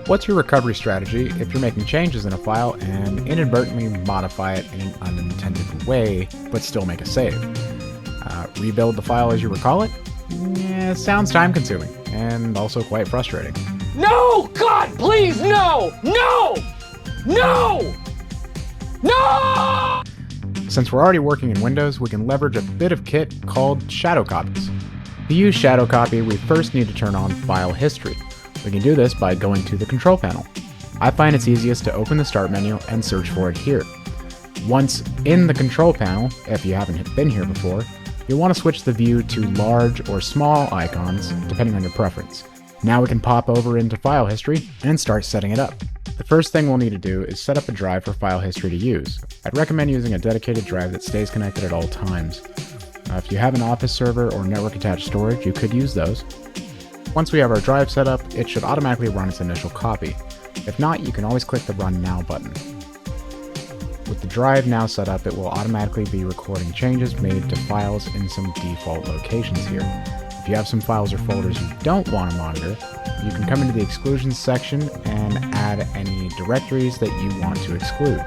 What's your recovery strategy if you're making changes in a file and inadvertently modify it in an unintended way, but still make a save? Rebuild the file as you recall it? Yeah, sounds time-consuming, and also quite frustrating. No! God, please, no! No! No! No! Since we're already working in Windows, we can leverage a bit of kit called shadow copies. To use shadow copy, we first need to turn on file history. We can do this by going to the control panel. I find it's easiest to open the start menu and search for it here. Once in the control panel, if you haven't been here before, you'll want to switch the view to large or small icons, depending on your preference. Now we can pop over into file history and start setting it up. The first thing we'll need to do is set up a drive for file history to use. I'd recommend using a dedicated drive that stays connected at all times. If you have an office server or network attached storage, you could use those. Once we have our drive set up, it should automatically run its initial copy. If not, you can always click the Run Now button. With the drive now set up, it will automatically be recording changes made to files in some default locations here. If you have some files or folders you don't want to monitor, you can come into the exclusions section and add any directories that you want to exclude.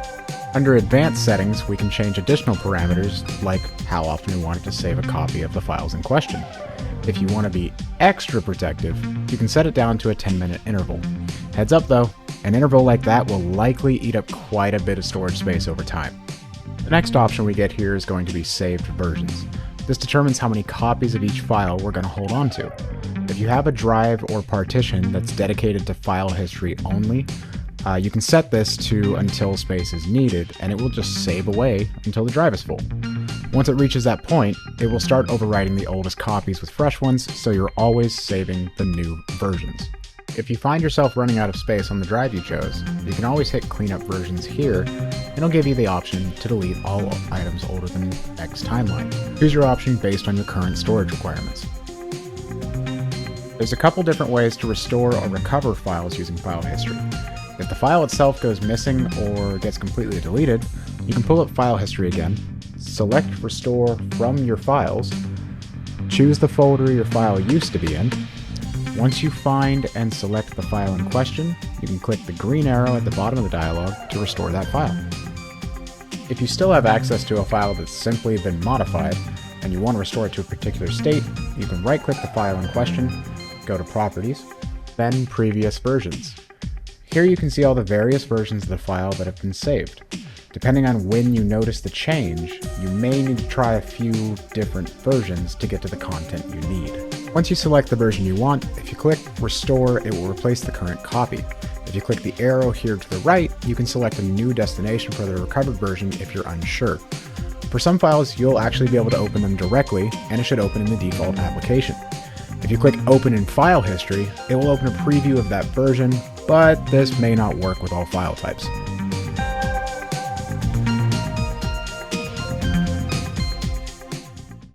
Under Advanced Settings, we can change additional parameters, like how often we want it to save a copy of the files in question. If you want to be extra protective, you can set it down to a 10-minute interval. Heads up though, an interval like that will likely eat up quite a bit of storage space over time. The next option we get here is going to be saved versions. This determines how many copies of each file we're going to hold on to. If you have a drive or partition that's dedicated to file history only, you can set this to until space is needed, and it will just save away until the drive is full. Once it reaches that point, it will start overwriting the oldest copies with fresh ones, so you're always saving the new versions. If you find yourself running out of space on the drive you chose, you can always hit Clean Up Versions here, and it'll give you the option to delete all items older than X timeline. Choose your option based on your current storage requirements. There's a couple different ways to restore or recover files using file history. If the file itself goes missing or gets completely deleted, you can pull up file history again, select Restore from your files, choose the folder your file used to be in. Once you find and select the file in question, you can click the green arrow at the bottom of the dialog to restore that file. If you still have access to a file that's simply been modified, and you want to restore it to a particular state, you can right-click the file in question, go to Properties, then Previous Versions. Here you can see all the various versions of the file that have been saved. Depending on when you notice the change, you may need to try a few different versions to get to the content you need. Once you select the version you want, if you click Restore, it will replace the current copy. If you click the arrow here to the right, you can select a new destination for the recovered version if you're unsure. For some files, you'll actually be able to open them directly, and it should open in the default application. If you click Open in File History, it will open a preview of that version, but this may not work with all file types.